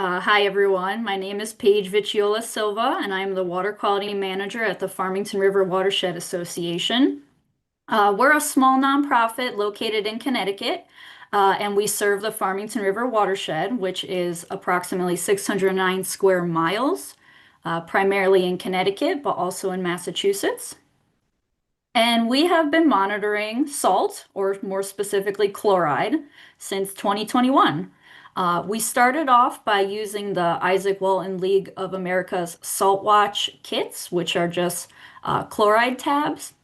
Hi everyone, my name is Paige Vichiola-Silva and I'm the Water Quality Manager at the Farmington River Watershed Association. We're a small nonprofit located in Connecticut, and we serve the Farmington River Watershed, which is approximately 609 square miles, primarily in Connecticut, but also in Massachusetts. And we have been monitoring salt, or more specifically chloride, since 2021. We started off by using the Isaac Walton League of America's Salt Watch kits, which are just chloride tabs.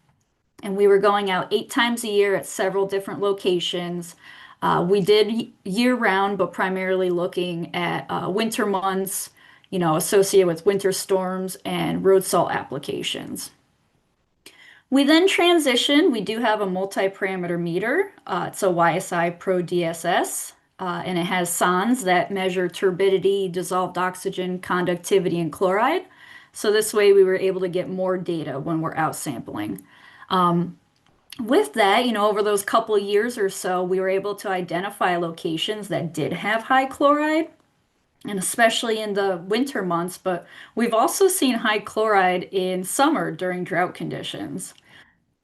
And we were going out 8 times a year at several different locations. We did year round, but primarily looking at winter months, associated with winter storms and road salt applications. We then transition. We do have a multi-parameter meter. It's a YSI Pro DSS, and it has sondes that measure turbidity, dissolved oxygen, conductivity, and chloride. So this way we were able to get more data when we're out sampling. With that, over those couple of years or so, we were able to identify locations that did have high chloride, and especially in the winter months, but we've also seen high chloride in summer during drought conditions.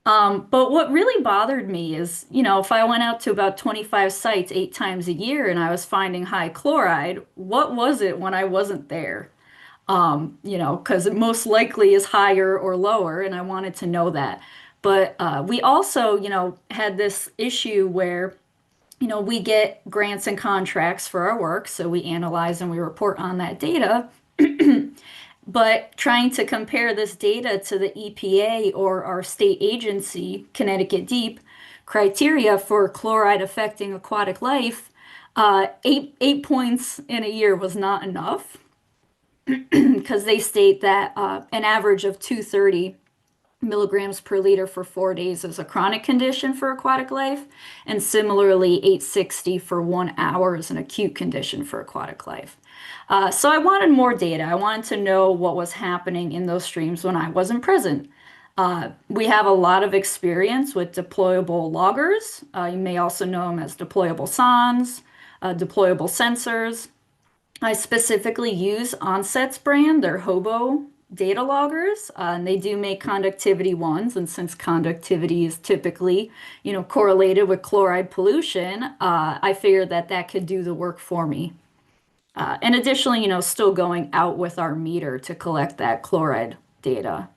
But what really bothered me is, if I went out to about 25 sites 8 times a year and I was finding high chloride, what was it when I wasn't there? Because it most likely is higher or lower, and I wanted to know that. But we also, had this issue where, we get grants and contracts for our work, so we analyze and we report on that data. But trying to compare this data to the EPA or our state agency, Connecticut Deep, criteria for chloride affecting aquatic life, eight points in a year was not enough because they state that an average of 230 milligrams per liter for 4 days is a chronic condition for aquatic life, and similarly 860 for 1 hour is an acute condition for aquatic life. So I wanted more data. I wanted to know what was happening in those streams when I wasn't present. We have a lot of experience with deployable loggers. You may also know them as deployable sondes, deployable sensors. I specifically use Onset's brand, their Hobo data loggers, and they do make conductivity ones. And since conductivity is typically, correlated with chloride pollution, I figured that that could do the work for me. And additionally, still going out with our meter to collect that chloride data.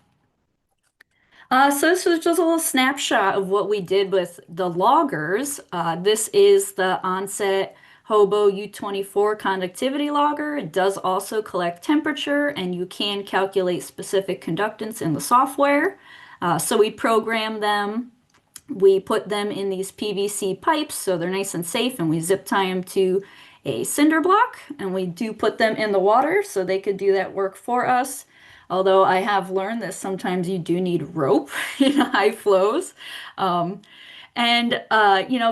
So this was just a little snapshot of what we did with the loggers. This is the Onset Hobo U24 conductivity logger. It does also collect temperature, and you can calculate specific conductance in the software. So we program them. We put them in these PVC pipes so they're nice and safe, and we zip tie them to a cinder block, and we do put them in the water so they could do that work for us. Although I have learned that sometimes you do need rope in high flows.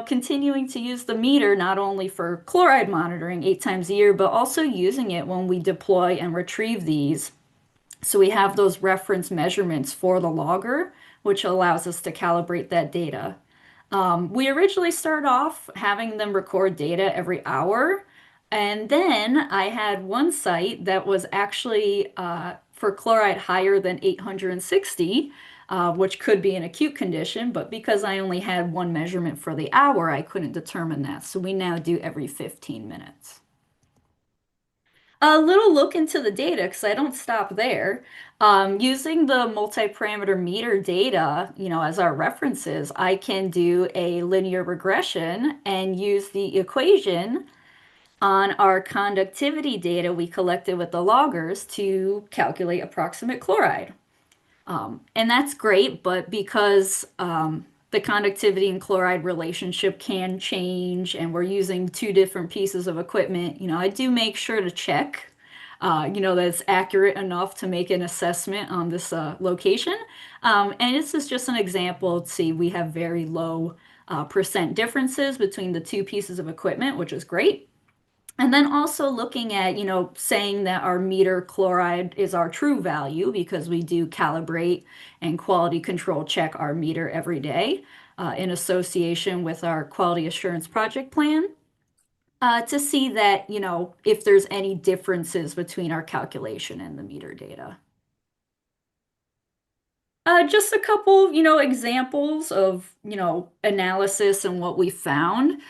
Continuing to use the meter not only for chloride monitoring 8 times a year, but also using it when we deploy and retrieve these. So we have those reference measurements for the logger, which allows us to calibrate that data. We originally started off having them record data every hour, and then I had one site that was actually for chloride higher than 860, which could be an acute condition, but because I only had one measurement for the hour, I couldn't determine that. So we now do every 15 minutes. A little look into the data, because I don't stop there. Using the multi-parameter meter data, as our references, I can do a linear regression and use the equation on our conductivity data we collected with the loggers to calculate approximate chloride. And that's great, but because the conductivity and chloride relationship can change, and we're using 2 different pieces of equipment, I do make sure to check, that it's accurate enough to make an assessment on this location. And this is just an example. See, we have very low percent differences between the 2 pieces of equipment, which is great. And then also looking at, saying that our meter chloride is our true value, because we do calibrate and quality control check our meter every day in association with our quality assurance project plan. to see that, if there's any differences between our calculation and the meter data. Just a couple, examples of, analysis and what we found.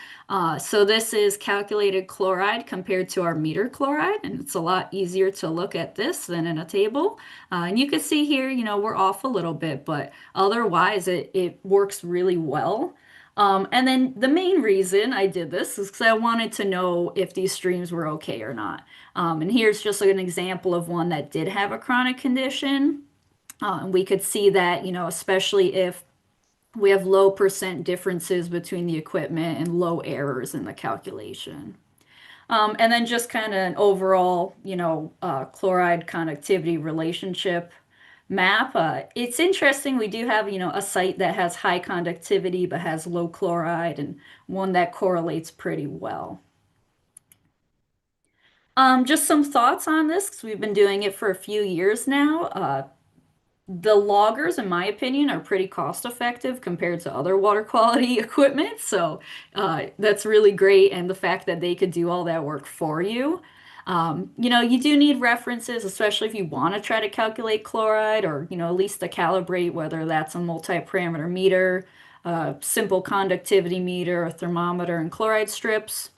So this is calculated chloride compared to our meter chloride, and it's a lot easier to look at this than in a table. And you can see here, we're off a little bit, but otherwise it works really well. And then the main reason I did this is because I wanted to know if these streams were okay or not. And here's just an example of one that did have a chronic condition. And we could see that, especially if we have low percent differences between the equipment and low errors in the calculation. And then just kind of an overall, chloride conductivity relationship map. It's interesting. We do have, a site that has high conductivity but has low chloride, and one that correlates pretty well. Just some thoughts on this, because we've been doing it for a few years now. The loggers, in my opinion, are pretty cost effective compared to other water quality equipment. So that's really great. And the fact that they could do all that work for you. You do need references, especially if you want to try to calculate chloride or, at least to calibrate, whether that's a multi-parameter meter, simple conductivity meter, a thermometer, and chloride strips.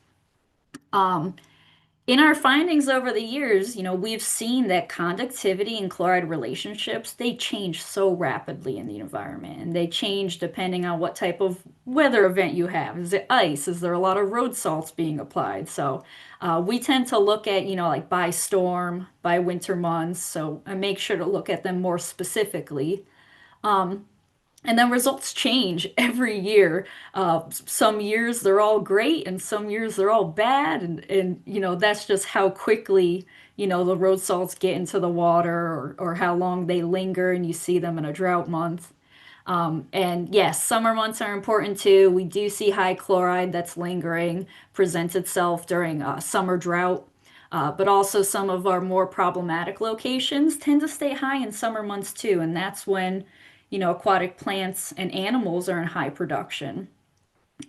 In our findings over the years, we've seen that conductivity and chloride relationships, they change so rapidly in the environment, and they change depending on what type of weather event you have. Is it ice? Is there a lot of road salts being applied? So we tend to look at, like by storm, by winter months, so I make sure to look at them more specifically. And then results change every year. Some years they're all great, and some years they're all bad, and that's just how quickly the road salts get into the water, or how long they linger, and you see them in a drought month. And yes, summer months are important too. We do see high chloride that's lingering, presents itself during summer drought. But also some of our more problematic locations tend to stay high in summer months too, and that's when aquatic plants and animals are in high production.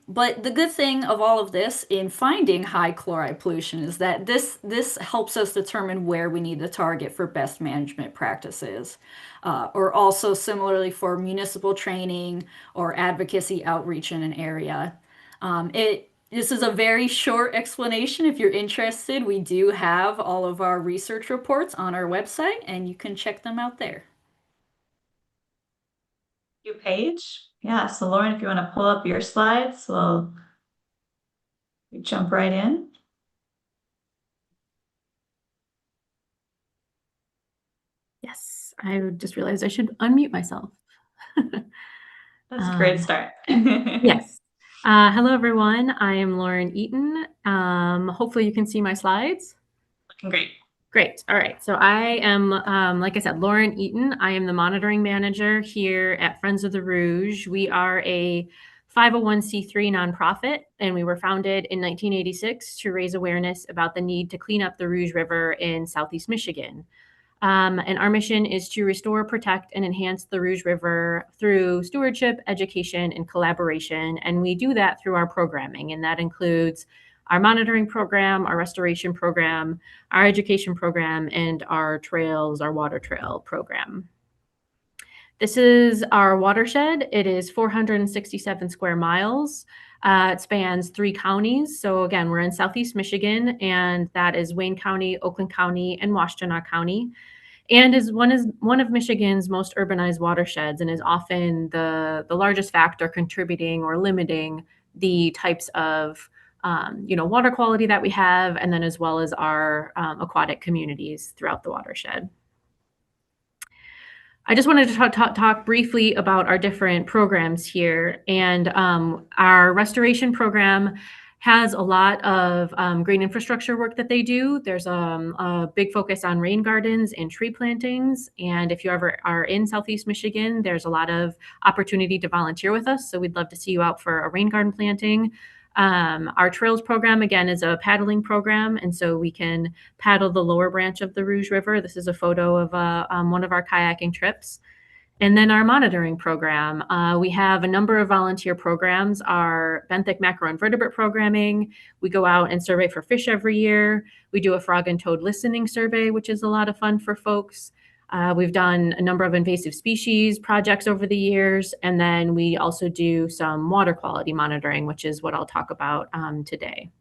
But the good thing of all of this in finding high chloride pollution is that this helps us determine where we need to target for best management practices, or also similarly for municipal training or advocacy outreach in an area. This is a very short explanation. If you're interested, we do have all of our research reports on our website, and you can check them out there. You, Paige. Yeah, so Lauren, if you want to pull up your slides, we'll jump right in. Yes, I just realized I should unmute myself. That's a great start. Yes. Hello, everyone. I am Lauren Eaton. Hopefully you can see my slides. Looking great. Great. All right. So I am, like I said, Lauren Eaton. I am the monitoring manager here at Friends of the Rouge. We are a 501c3 nonprofit, and we were founded in 1986 to raise awareness about the need to clean up the Rouge River in Southeast Michigan. And our mission is to restore, protect, and enhance the Rouge River through stewardship, education, and collaboration. And we do that through our programming, and that includes our monitoring program, our restoration program, our education program, and our trails, our water trail program. This is our watershed. It is 467 square miles. It spans 3 counties. So again, we're in Southeast Michigan, and that is Wayne County, Oakland County, and Washtenaw County, and is one of Michigan's most urbanized watersheds, and is often the largest factor contributing or limiting the types of water quality that we have, and then as well as our aquatic communities throughout the watershed. I just wanted to talk briefly about our different programs here. And our restoration program has a lot of green infrastructure work that they do. There's a big focus on rain gardens and tree plantings. And if you ever are in Southeast Michigan, there's a lot of opportunity to volunteer with us. So we'd love to see you out for a rain garden planting. Our trails program, again, is a paddling program, and so we can paddle the lower branch of the Rouge River. This is a photo of one of our kayaking trips. And then our monitoring program. We have a number of volunteer programs. Our benthic macroinvertebrate programming. We go out and survey for fish every year. We do a frog and toad listening survey, which is a lot of fun for folks. We've done a number of invasive species projects over the years. And then we also do some water quality monitoring, which is what I'll talk about today.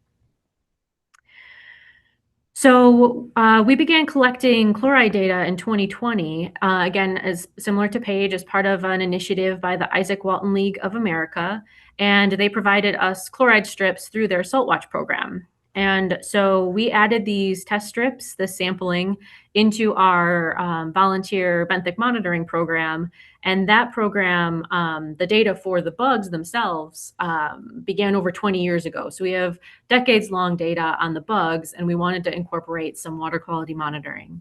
So we began collecting chloride data in 2020, again, as similar to Paige, as part of an initiative by the Isaac Walton League of America. And they provided us chloride strips through their Salt Watch program. And so we added these test strips, the sampling, into our volunteer benthic monitoring program. And that program, the data for the bugs themselves began over 20 years ago. So we have decades-long data on the bugs, and we wanted to incorporate some water quality monitoring.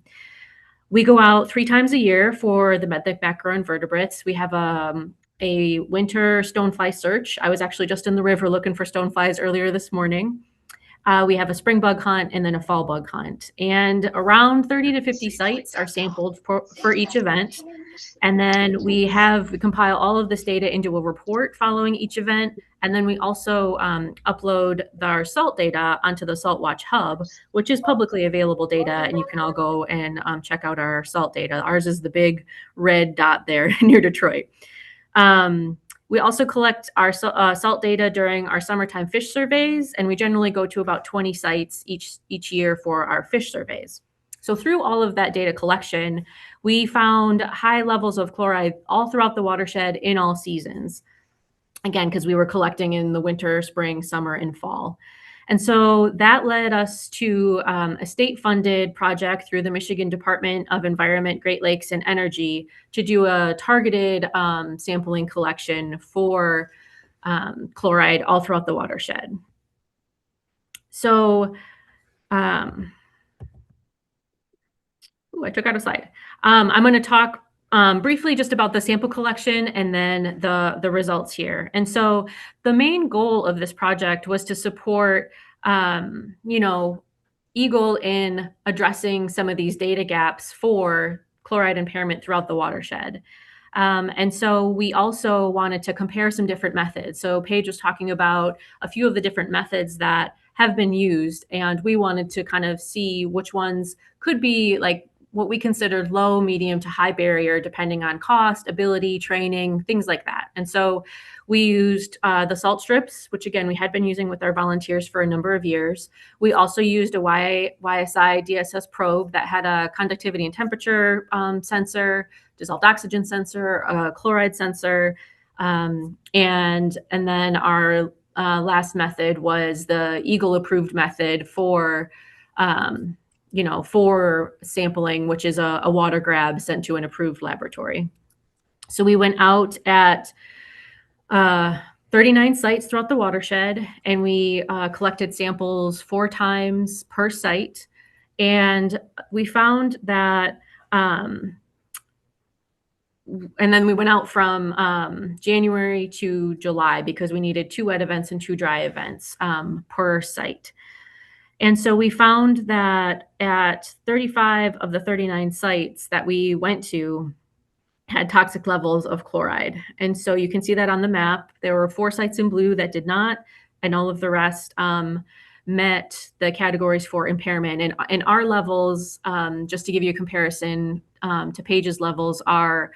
We go out 3 times a year for the benthic macroinvertebrates. We have a winter stonefly search. I was actually just in the river looking for stoneflies earlier this morning. We have a spring bug hunt and then a fall bug hunt. And around 30 to 50 sites are sampled for each event. And then we compile all of this data into a report following each event. And then we also upload our salt data onto the Salt Watch Hub, which is publicly available data. And you can all go and check out our salt data. Ours is the big red dot there near Detroit. We also collect our salt data during our summertime fish surveys, and we generally go to about 20 sites each year for our fish surveys. So through all of that data collection, we found high levels of chloride all throughout the watershed in all seasons. Again, because we were collecting in the winter, spring, summer, and fall. And so that led us to a state-funded project through the Michigan Department of Environment, Great Lakes, and Energy to do a targeted sampling collection for chloride all throughout the watershed. So, I took out a slide. I'm going to talk briefly just about the sample collection and then the results here. And so the main goal of this project was to support, Eagle in addressing some of these data gaps for chloride impairment throughout the watershed. And so we also wanted to compare some different methods. So Paige was talking about a few of the different methods that have been used, and we wanted to kind of see which ones could be like what we considered low, medium to high barrier, depending on cost, ability, training, things like that. And so we used the salt strips, which again, we had been using with our volunteers for a number of years. We also used a YSI DSS probe that had a conductivity and temperature sensor, dissolved oxygen sensor, a chloride sensor. And then our last method was the Eagle approved method for for sampling, which is a water grab sent to an approved laboratory. So we went out at 39 sites throughout the watershed, and we collected samples 4 times per site. And we found that, and then we went out from January to July because we needed 2 wet events and 2 dry events per site. And so we found that at 35 of the 39 sites that we went to had toxic levels of chloride. And so you can see that on the map. There were 4 sites in blue that did not, and all of the rest met the categories for impairment. And our levels, just to give you a comparison to Paige's levels, are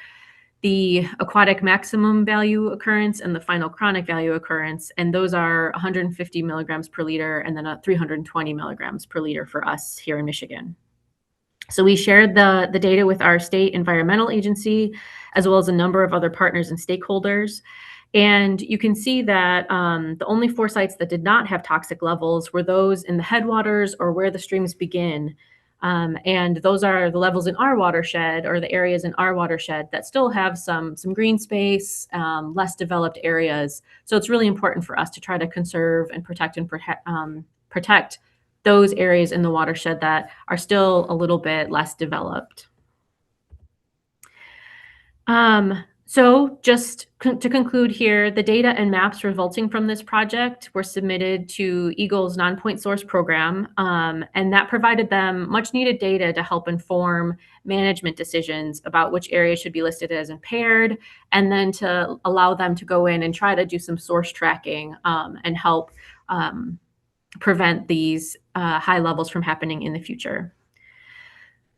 the aquatic maximum value occurrence and the final chronic value occurrence. And those are 150 milligrams per liter and then 320 milligrams per liter for us here in Michigan. So we shared the data with our state environmental agency, as well as a number of other partners and stakeholders. And you can see that the only 4 sites that did not have toxic levels were those in the headwaters or where the streams begin. And those are the levels in our watershed, or the areas in our watershed that still have some green space, less developed areas. So it's really important for us to try to conserve and protect those areas in the watershed that are still a little bit less developed. So just to conclude here, the data and maps resulting from this project were submitted to Eagle's non-point source program, and that provided them much needed data to help inform management decisions about which areas should be listed as impaired, and then to allow them to go in and try to do some source tracking and help prevent these high levels from happening in the future.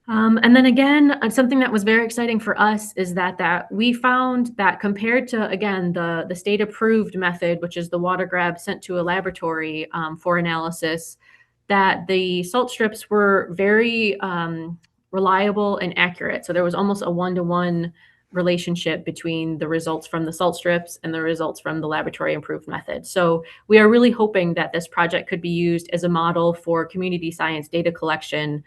And then again, something that was very exciting for us is that we found that compared to, again, the state approved method, which is the water grab sent to a laboratory for analysis, that the salt strips were very reliable and accurate. So there was almost a one-to-one relationship between the results from the salt strips and the results from the laboratory improved method. So we are really hoping that this project could be used as a model for community science data collection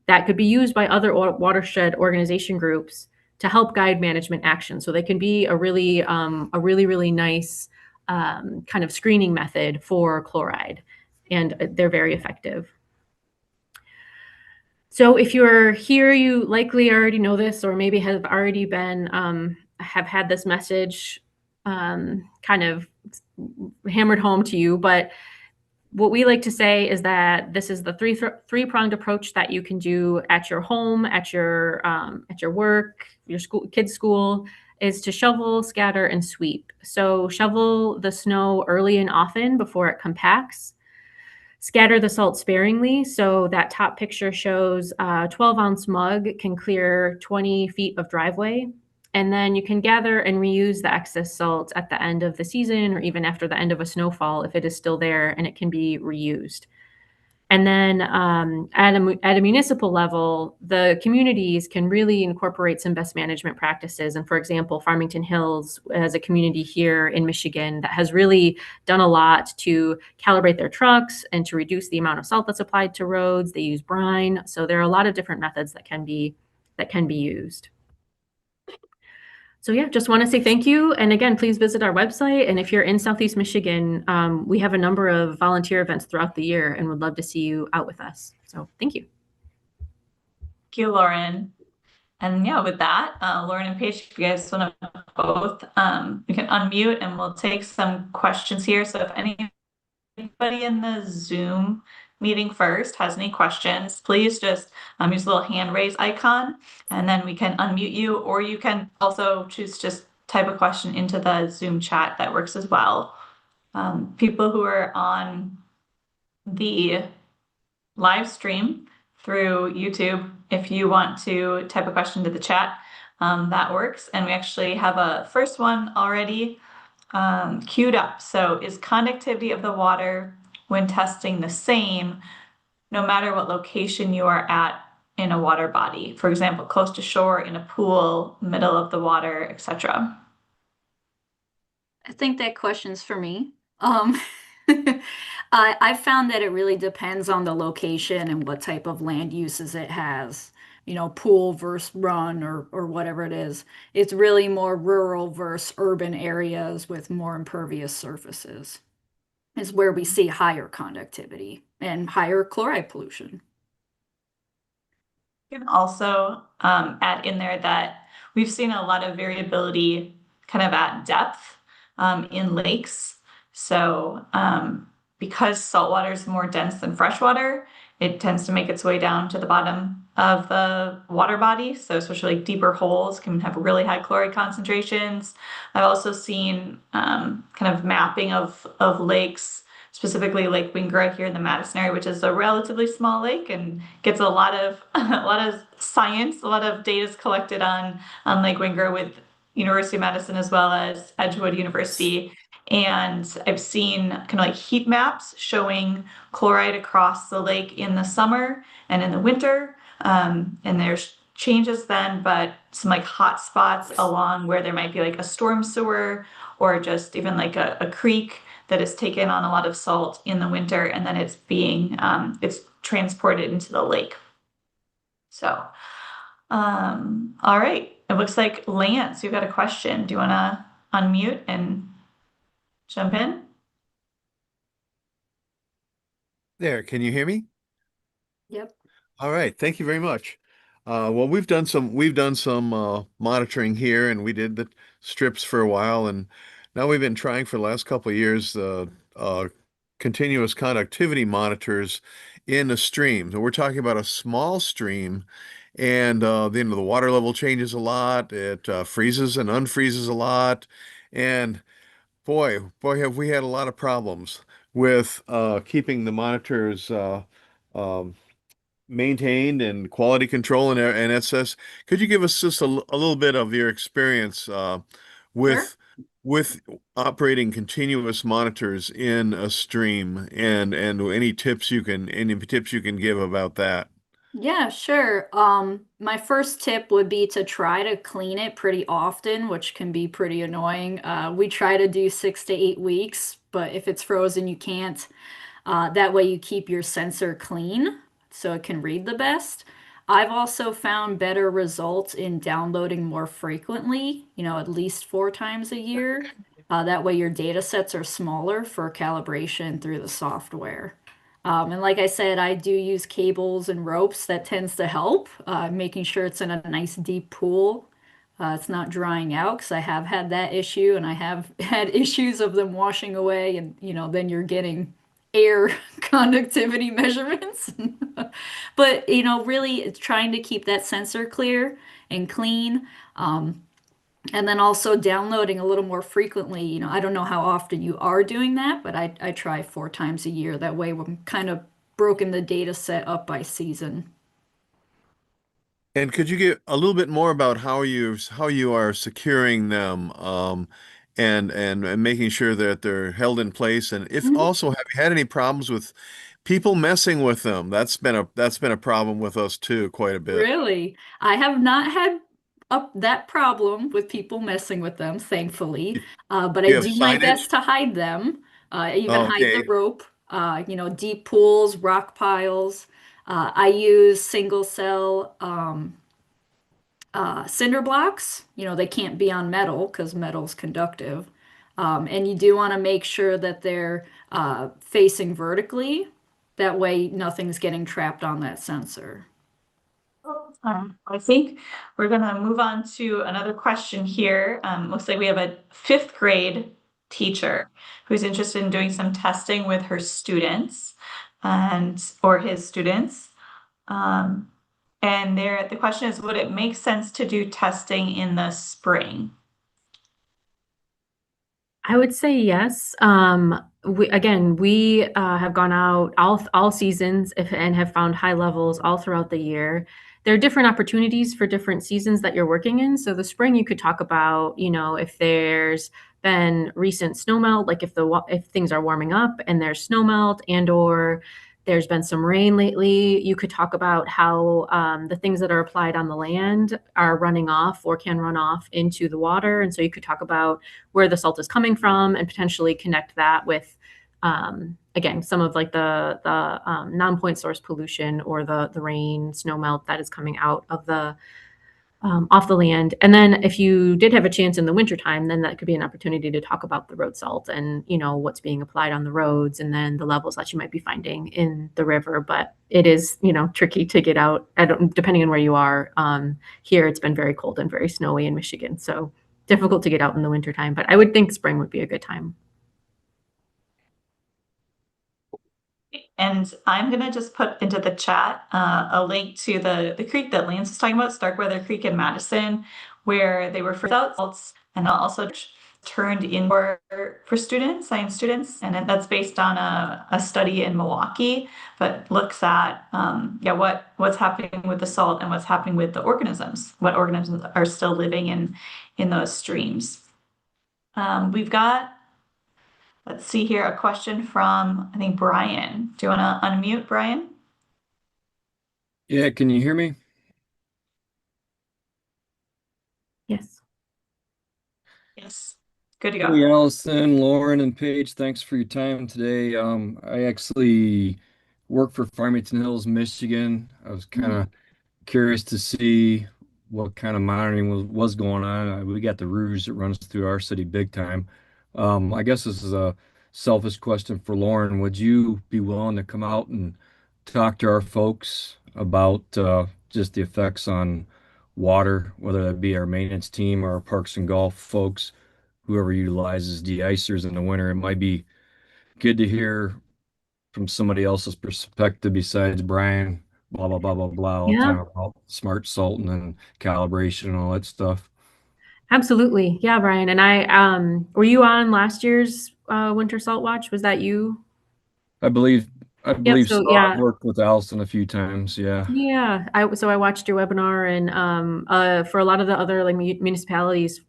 that could be used by other watershed organization groups to help guide management action. So they can be a really nice kind of screening method for chloride, and they're very effective. So if you're here, you likely already know this, or maybe have already been have had this message kind of hammered home to you, but what we like to say is that this is the three-pronged approach that you can do at your home, at your work, your school, kids' school, is to shovel, scatter, and sweep. So shovel the snow early and often before it compacts. Scatter the salt sparingly. So that top picture shows a 12-ounce mug can clear 20 feet of driveway. And then you can gather and reuse the excess salt at the end of the season or even after the end of a snowfall if it is still there and it can be reused. And then at a municipal level, the communities can really incorporate some best management practices. And for example, Farmington Hills has a community here in Michigan that has really done a lot to calibrate their trucks and to reduce the amount of salt that's applied to roads. They use brine. So there are a lot of different methods that can be used. So yeah, just want to say thank you. And again, please visit our website. And if you're in Southeast Michigan, we have a number of volunteer events throughout the year and would love to see you out with us. So thank you. Thank you, Lauren. And yeah, with that, Lauren and Paige, if you guys want to both, you can unmute and we'll take some questions here. So if anybody in the Zoom meeting first has any questions, please just use the little hand raise icon and then we can unmute you, or you can also choose just type a question into the Zoom chat. That works as well. People who are on the live stream through YouTube, if you want to type a question to the chat, that works. And we actually have a first one already queued up. So is conductivity of the water when testing the same no matter what location you are at in a water body? For example, close to shore, in a pool, middle of the water, etc. I think that question's for me. I found that it really depends on the location and what type of land uses it has. You know, pool versus run or whatever it is. It's really more rural versus urban areas with more impervious surfaces is where we see higher conductivity and higher chloride pollution. You can also add in there that we've seen a lot of variability kind of at depth in lakes. So because saltwater is more dense than freshwater, it tends to make its way down to the bottom of the water body. So especially like deeper holes can have really high chloride concentrations. I've also seen kind of mapping of lakes, specifically Lake Wingra here in the Madison area, which is a relatively small lake and gets a lot of science, a lot of data is collected on Lake Wingra with University of Madison as well as Edgewood University. And I've seen kind of like heat maps showing chloride across the lake in the summer and in the winter. And there's changes then, but some like hot spots along where there might be like a storm sewer or just even like a creek that is taken on a lot of salt in the winter, and then it's being it's transported into the lake. So all right, it looks like Lance, you've got a question. Do you want to unmute and jump in? There, can you hear me? Yep. All right, thank you very much. Well, we've done some monitoring here, and we did the strips for a while, and now we've been trying for the last couple of years continuous conductivity monitors in a stream. So we're talking about a small stream, and the water level changes a lot. It freezes and unfreezes a lot, and boy, have we had a lot of problems with keeping the monitors um, maintained and quality control and access. Could you give us just a little bit of your experience Sure. with with operating continuous monitors in a stream and any tips you can give about that? Yeah, sure. My first tip would be to try to clean it pretty often, which can be pretty annoying. We try to do 6 to 8 weeks, but if it's frozen, you can't. That way you keep your sensor clean so it can read the best. I've also found better results in downloading more frequently, at least 4 times a year. That way your data sets are smaller for calibration through the software. And like I said, I do use cables and ropes. That tends to help, making sure it's in a nice deep pool. It's not drying out because I have had that issue and I have had issues of them washing away and then you're getting air conductivity measurements. But really it's trying to keep that sensor clear and clean. And then also downloading a little more frequently. I don't know how often you are doing that, but I try 4 times a year. That way we're kind of broken the data set up by season. And could you give a little bit more about how you are securing them, and making sure that they're held in place? And if Mhm. also, have you had any problems with people messing with them? That's been a problem with us too, quite a bit. Really? I have not had that problem with people messing with them, thankfully. But I You have do my signage? best to hide them. I even hide the Okay. rope, deep pools, rock piles. I use single cell cinder blocks. They can't be on metal because metal's conductive. And you do want to make sure that they're facing vertically. That way, nothing's getting trapped on that sensor. I think we're gonna move on to another question here. Looks like we have a fifth grade teacher who's interested in doing some testing with her students or his students. Um, and the question is, would it make sense to do testing in the spring? I would say yes. We have gone out all seasons and have found high levels all throughout the year. There are different opportunities for different seasons that you're working in. So the spring, you could talk about, if there's been recent snowmelt, like if things are warming up and there's snowmelt and/or there's been some rain lately, you could talk about how the things that are applied on the land are running off or can run off into the water. And so you could talk about where the salt is coming from and potentially connect that with again some of like the non-point source pollution or the rain snow melt that is coming out of the off the land. And then if you did have a chance in the wintertime, then that could be an opportunity to talk about the road salt and what's being applied on the roads and then the levels that you might be finding in the river. But it is tricky to get out. Depending on where you are. Here it's been very cold and very snowy in Michigan, so difficult to get out in the wintertime. But I would think spring would be a good time. And I'm gonna just put into the chat a link to the creek that Lance was talking about, Starkweather Creek in Madison, where they were first salts and also turned in for students, science students, and that's based on a study in Milwaukee, but looks at what's happening with the salt and what's happening with the organisms, what organisms are still living in those streams. We've got Let's see here, a question from, I think, Brian. Do you want to unmute, Brian? Yeah, can you hear me? Yes. Yes. Good to go. Hey, Allison, Lauren, and Paige, thanks for your time today. I actually work for Farmington Hills, Michigan. I was kind of curious to see what kind of monitoring was going on. We got the Rouge that runs through our city big time. I guess this is a selfish question for Lauren. Would you be willing to come out and talk to our folks about just the effects on water, whether that be our maintenance team or our parks and golf folks, whoever utilizes de-icers in the winter. It might be good to hear from somebody else's perspective besides Brian, blah, blah, blah, blah, blah, all the Yeah, time about smart salting and calibration and all that stuff. absolutely. Yeah, Brian. And were you on last year's winter salt watch? Was that you? I believe, I Yep. believe so. So I've yeah, worked with Allison a few times. Yeah. yeah. I watched your webinar, and for a lot of the other like municipalities,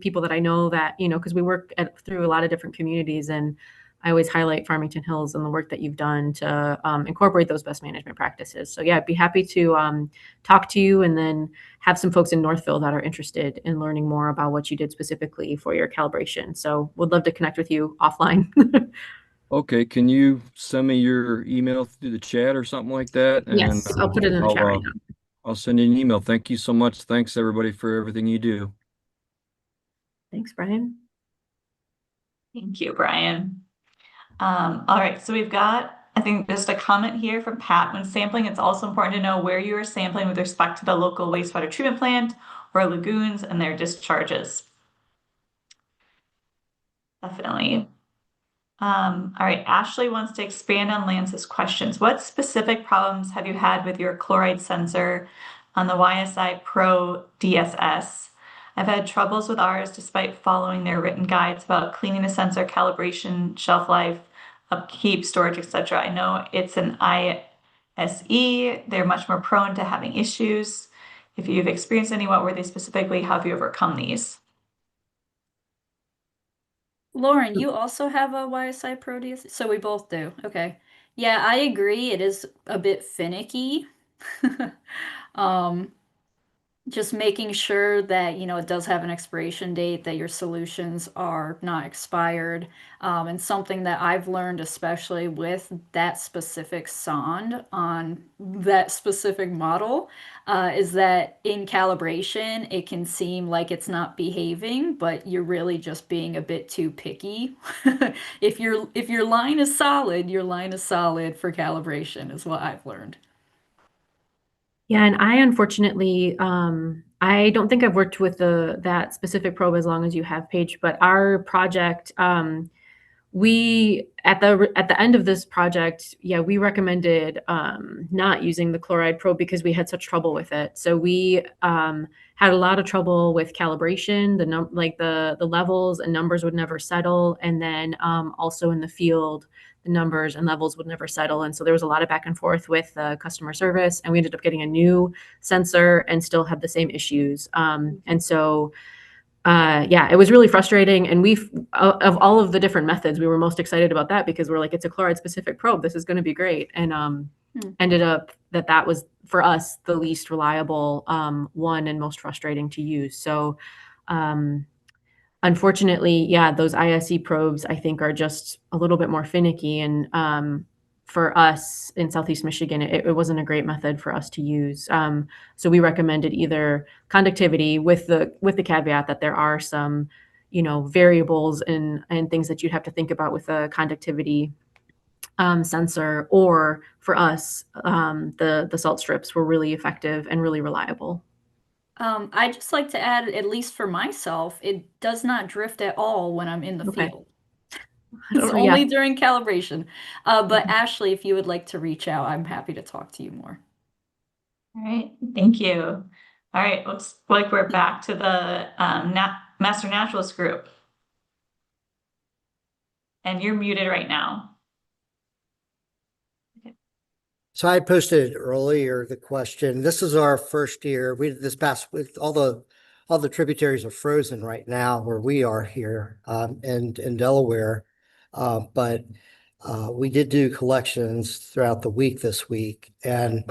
people that I know that, because we work through a lot of different communities, and I always highlight Farmington Hills and the work that you've done to incorporate those best management practices. So yeah, I'd be happy to talk to you, and then have some folks in Northville that are interested in learning more about what you did specifically for your calibration. So would love to connect with you offline. Okay. Can you send me your email through the chat or something like that? And Yes, I'll put it in the chat right now. I'll send you an email. Thank you so much. Thanks everybody for everything you do. Thanks, Brian. Thank you, Brian. All right, so we've got, I think, just a comment here from Pat. When sampling, it's also important to know where you are sampling with respect to the local wastewater treatment plant or lagoons and their discharges. Definitely. All right, Ashley wants to expand on Lance's questions. What specific problems have you had with your chloride sensor on the YSI Pro DSS? I've had troubles with ours despite following their written guides about cleaning the sensor, calibration, shelf life, upkeep, storage, etc. I know it's an ISE. They're much more prone to having issues. If you've experienced any, what were they specifically? How have you overcome these? Lauren, you also have a YSI Proteus? So we both do. Okay. Yeah, I agree. It is a bit finicky. Um, just making sure that, it does have an expiration date, that your solutions are not expired. And something that I've learned, especially with that specific sonde on that specific model, is that in calibration, it can seem like it's not behaving, but you're really just being a bit too picky. If your line is solid, your line is solid for calibration, is what I've learned. Yeah, and I unfortunately, I don't think I've worked with that specific probe as long as you have, Paige, but our project, we at the end of this project, yeah, we recommended not using the chloride probe because we had such trouble with it. So we had a lot of trouble with calibration, the levels and numbers would never settle, and then also in the field, the numbers and levels would never settle. And so there was a lot of back and forth with customer service, and we ended up getting a new sensor and still had the same issues. And so yeah, it was really frustrating. And of all of the different methods, we were most excited about that because we're like, it's a chloride specific probe. This is going to be great. And ended up that was for us the least reliable one and most frustrating to use. So unfortunately, yeah, those ISE probes I think are just a little bit more finicky. And for us in Southeast Michigan, it wasn't a great method for us to use. So we recommended either conductivity with the caveat that there are some, variables and things that you'd have to think about with a conductivity sensor, or for us, the salt strips were really effective and really reliable. I just like to add, at least for myself, it does not drift at all when I'm in the Okay. field. It's Yeah. only during calibration. But Ashley, if you would like to reach out, I'm happy to talk to you more. All right, thank you. All right, looks like we're back to the Master Naturalist group. And you're muted right now. So I posted earlier the question. This is our first year. This past with all the tributaries are frozen right now where we are here in Delaware. But we did do collections throughout the week this week, and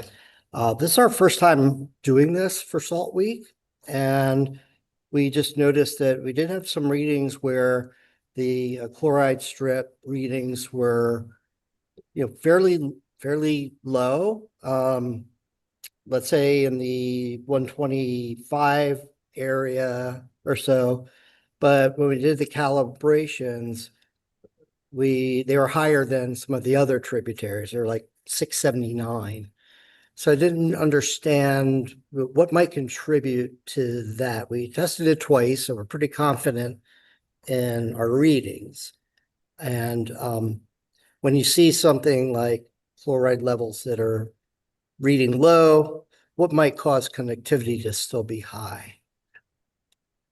this is our first time doing this for Salt Week, and we just noticed that we did have some readings where the chloride strip readings were, fairly low. Let's say in the 125 area or so. But when we did the calibrations, they were higher than some of the other tributaries. They're like 679. So I didn't understand what might contribute to that. We tested it twice, so we're pretty confident in our readings. And when you see something like fluoride levels that are reading low, what might cause connectivity to still be high?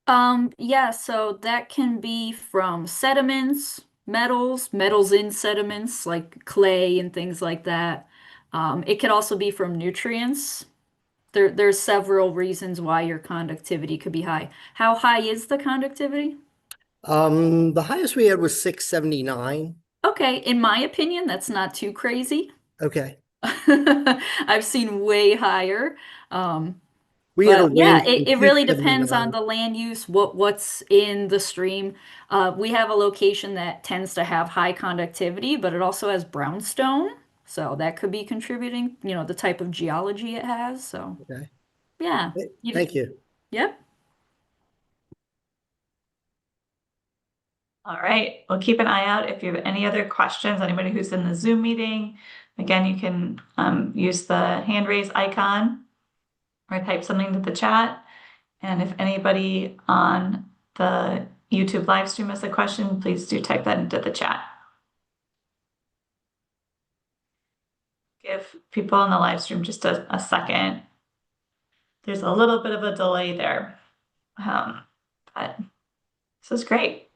Yeah, so that can be from sediments, metals in sediments like clay and things like that. It could also be from nutrients. There's several reasons why your conductivity could be high. How high is the conductivity? The highest we had was 679. Okay, in my opinion, that's not too crazy. Okay. I've seen way higher. We had a But yeah, range from it really depends on 279. the land use, what's in the stream. We have a location that tends to have high conductivity, but it also has brownstone, so that could be contributing, the type of geology it has. So Okay. yeah, Thank you. yep. All right, well, keep an eye out if you have any other questions, anybody who's in the Zoom meeting. Again, you can use the hand raise icon or type something to the chat. And if anybody on the YouTube live stream has a question, please do type that into the chat. Give people in the live stream just a second. There's a little bit of a delay there, but this is great.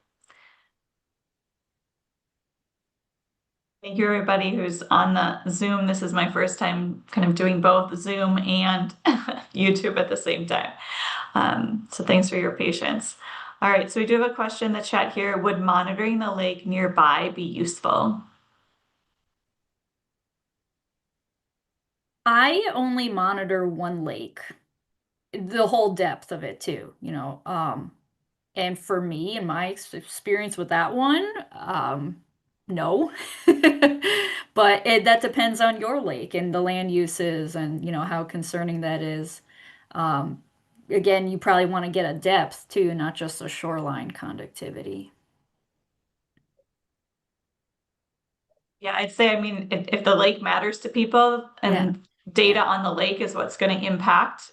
Thank you, everybody who's on the Zoom. This is my first time kind of doing both Zoom and YouTube at the same time. So thanks for your patience. All right, so we do have a question in the chat here. Would monitoring the lake nearby be useful? I only monitor one lake, the whole depth of it too. And for me, in my experience with that one, no. But that depends on your lake and the land uses and, how concerning that is. Um, Again, you probably want to get a depth too, not just a shoreline conductivity. Yeah, I'd say, I mean, if the lake matters to people Yeah. and data on the lake is what's going to impact,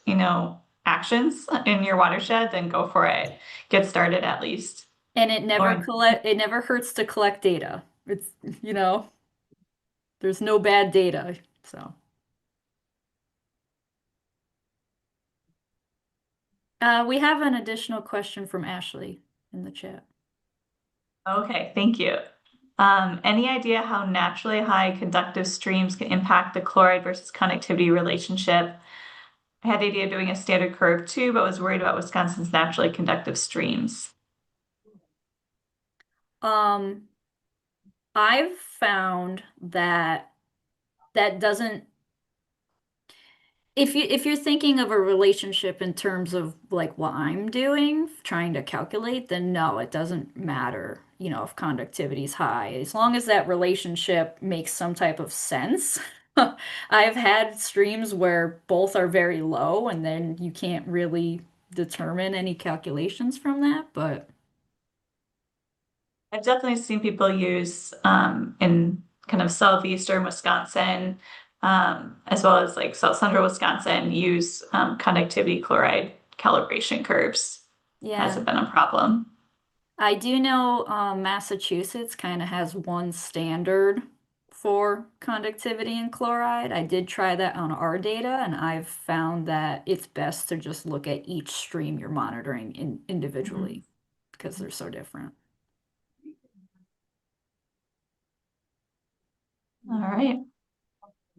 actions in your watershed, then go for it. Get started at least. And Lauren? it never hurts to collect data. It's, there's no bad data. So, we have an additional question from Ashley in the chat. Okay, thank you. Any idea how naturally high conductive streams can impact the chloride versus conductivity relationship? I had the idea of doing a standard curve too, but was worried about Wisconsin's naturally conductive streams. I've found that doesn't, if you're thinking of a relationship in terms of like what I'm doing, trying to calculate, then no, it doesn't matter, if conductivity is high, as long as that relationship makes some type of sense. I've had streams where both are very low and then you can't really determine any calculations from that, but I've definitely seen people use in kind of southeastern Wisconsin, as well as like south central Wisconsin, use conductivity chloride calibration curves. yeah. Has it been a problem? I do know Massachusetts kind of has one standard for conductivity and chloride. I did try that on our data, and I've found that it's best to just look at each stream you're monitoring individually because they're so different. All right.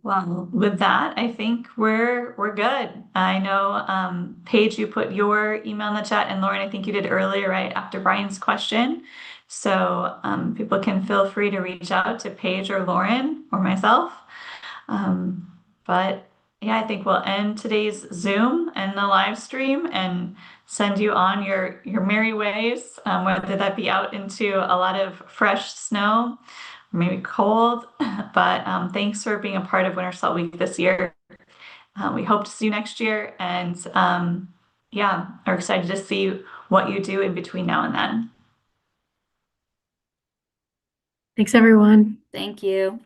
Well, with that, I think we're good. I know, Paige, you put your email in the chat, and Lauren, I think you did earlier, right after Brian's question. So people can feel free to reach out to Paige or Lauren or myself. But yeah, I think we'll end today's Zoom and the live stream and send you on your merry ways, whether that be out into a lot of fresh snow, maybe cold, but thanks for being a part of Winter Salt Week this year. We hope to see you next year, and yeah, are excited to see what you do in between now and then. Thanks, everyone. Thank you.